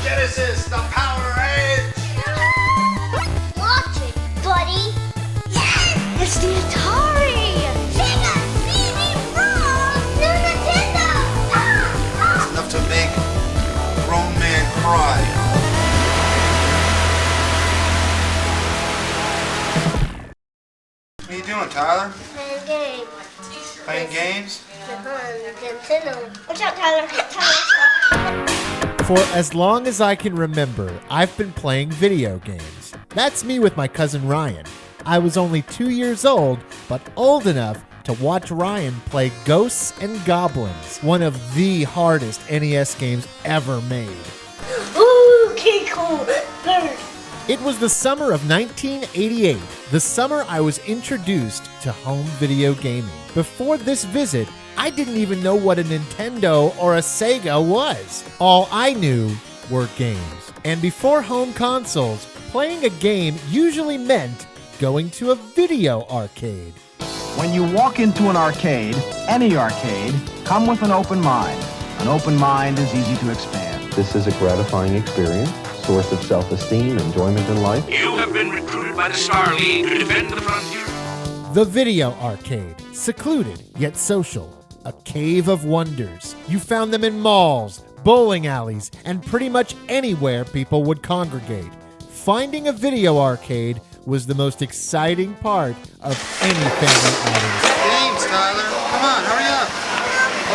Genesis, the Power Edge! Watch it, buddy! Yes! It's the Atari! Sega CD-ROM! New Nintendo! It's enough to make a grown man cry. What are you doing, Tyler? Playing games. Playing games? Nintendo. Watch out, Tyler. For as long as I can remember, I've been playing video games. That's me with my cousin Ryan. I was only 2 years old, but old enough to watch Ryan play Ghosts and Goblins, one of the hardest NES games ever made. Ooh, okay, cool. Bird. It was the summer of 1988, the summer I was introduced to home video gaming. Before this visit, I didn't even know what a Nintendo or a Sega was. All I knew were games. And before home consoles, playing a game usually meant going to a video arcade. When you walk into an arcade, any arcade, come with an open mind. An open mind is easy to expand. This is a gratifying experience, source of self-esteem, enjoyment in life. You have been recruited by the Star League to defend the frontier. The video arcade, secluded yet social, a cave of wonders. You found them in malls, bowling alleys, and pretty much anywhere people would congregate. Finding a video arcade was the most exciting part of any family outing. Games, Tyler. Come on, hurry up.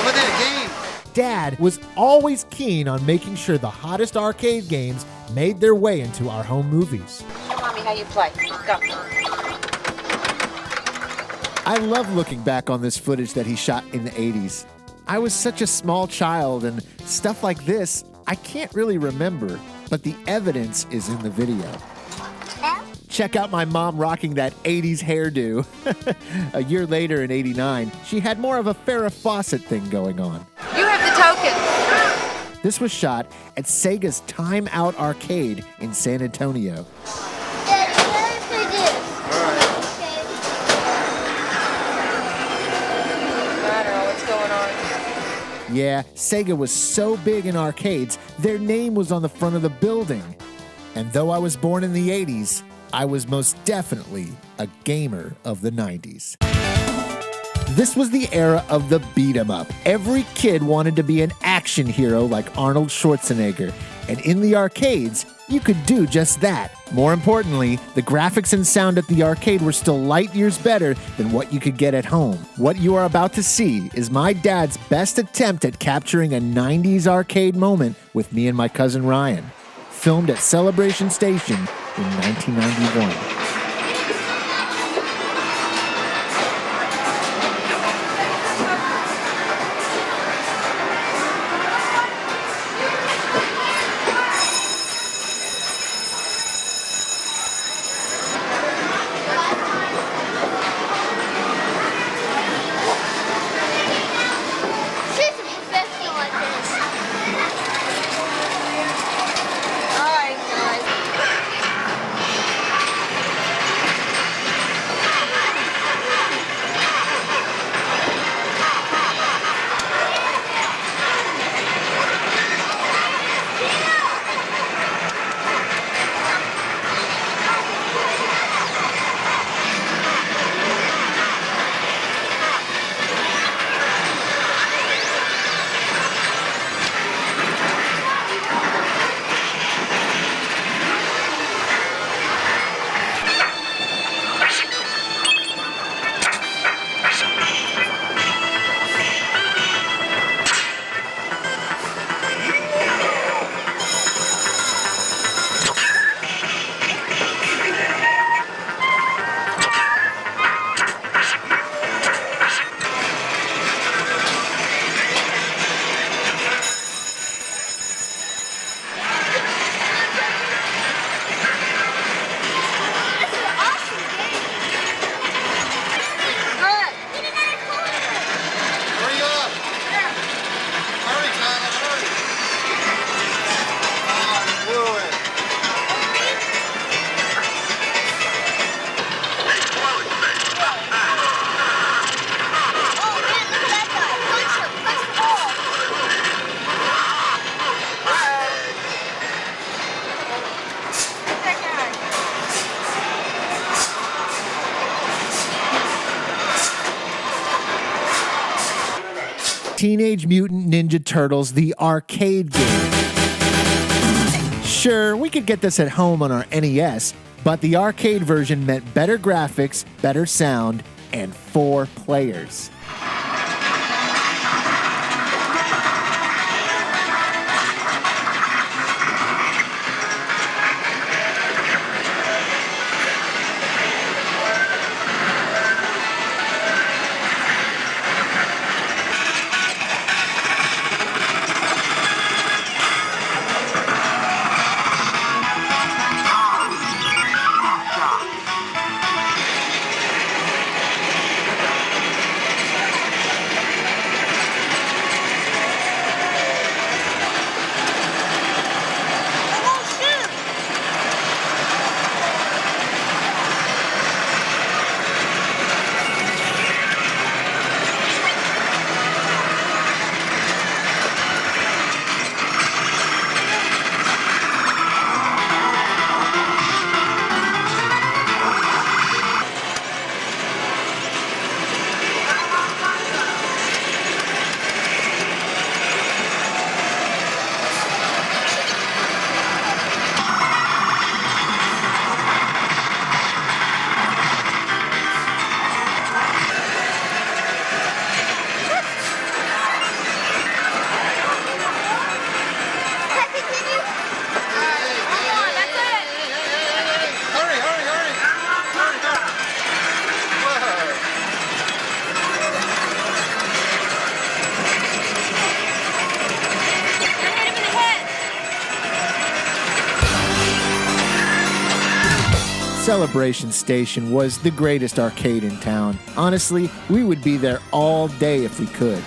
Over there, game. Dad was always keen on making sure the hottest arcade games made their way into our home movies. Show Mommy how you play. Go. I love looking back on this footage that he shot in the 80s. I was such a small child, and stuff like this, I can't really remember, but the evidence is in the video. Check out my mom rocking that 80s hairdo. A year later in 89, she had more of a Farrah Fawcett thing going on. You have the token. This was shot at Sega's Time Out Arcade in San Antonio. Daddy, can I play this? What's going on? Yeah, Sega was so big in arcades, their name was on the front of the building. And though I was born in the 80s, I was most definitely a gamer of the 90s. This was the era of the beat-em-up. Every kid wanted to be an action hero like Arnold Schwarzenegger, and in the arcades, you could do just that. More importantly, the graphics and sound at the arcade were still light years better than what you could get at home. What you are about to see is my dad's best attempt at capturing a 90s arcade moment with me and my cousin Ryan, filmed at Celebration Station in 1991. Teenage Mutant Ninja Turtles, the arcade game. Sure, we could get this at home on our NES, but the arcade version meant better graphics, better sound, and 4 players. Celebration Station was the greatest arcade in town. Honestly, we would be there all day if we could.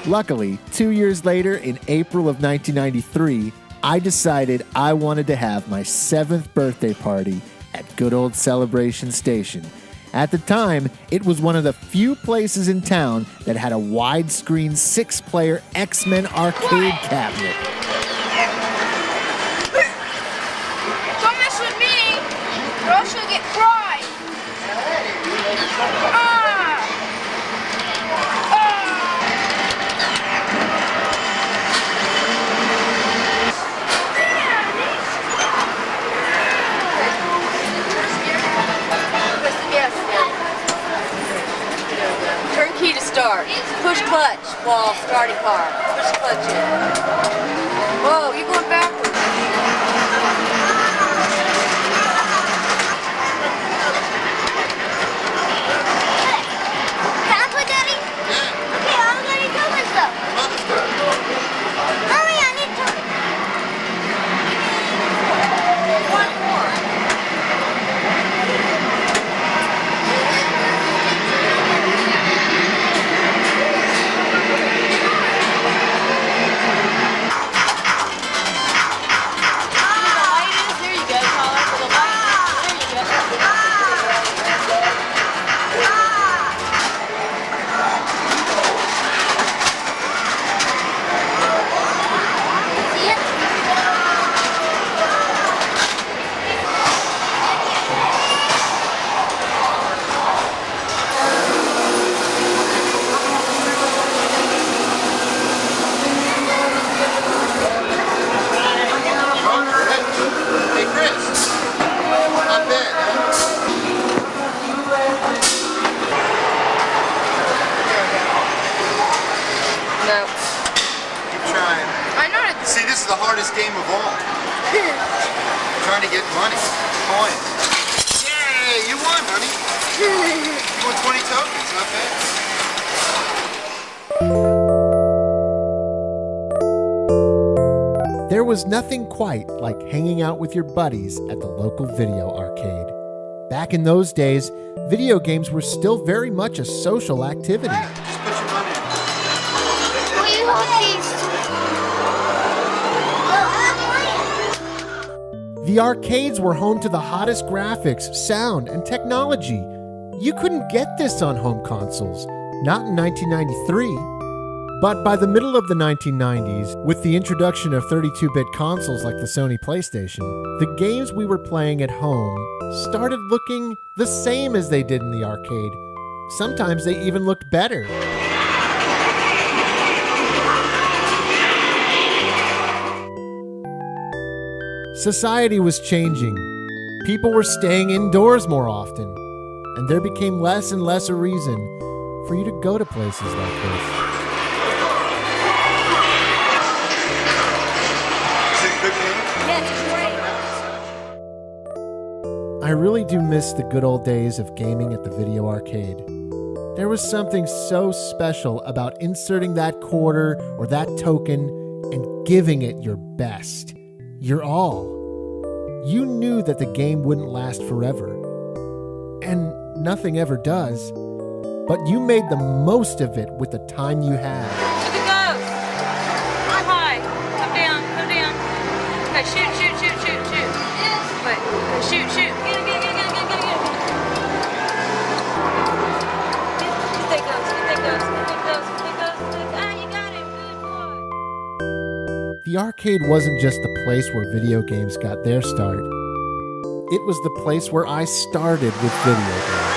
Luckily, 2 years later, in April of 1993, I decided I wanted to have my 7th birthday party at good old Celebration Station. At the time, it was one of the few places in town that had a widescreen 6-player X-Men arcade cabinet. Don't mess with me, or else you'll get fried. Turn key to start. Push clutch while starting car. Push clutch in. Whoa, you're going backwards. Can I play, Daddy? Okay, I'm gonna do this though. Hurry, I need to. One more. Hey, Chris. Not bad, huh? No. Keep trying. I know it. See, this is the hardest game of all. Trying to get money. Coins. Yay! You won, honey. You won 20 tokens. Not bad. There was nothing quite like hanging out with your buddies at the local video arcade. Back in those days, video games were still very much a social activity. Just put your money in. Will you hold these? The arcades were home to the hottest graphics, sound, and technology. You couldn't get this on home consoles, not in 1993. But by the middle of the 1990s, with the introduction of 32-bit consoles like the Sony PlayStation, the games we were playing at home started looking the same as they did in the arcade. Sometimes they even looked better. Society was changing. People were staying indoors more often, and there became less and less a reason for you to go to places like this. Is it a good game? Yes, great. I really do miss the good old days of gaming at the video arcade. There was something so special about inserting that quarter or that token and giving it your best, your all. You knew that the game wouldn't last forever, and nothing ever does, but you made the most of it with the time you had. To the ghost. Come high. Come down. Come down. Okay, shoot. Wait. Okay, shoot. Get it. Get that ghost. Ah, you got him. Good boy. The arcade wasn't just the place where video games got their start. It was the place where I started with video games.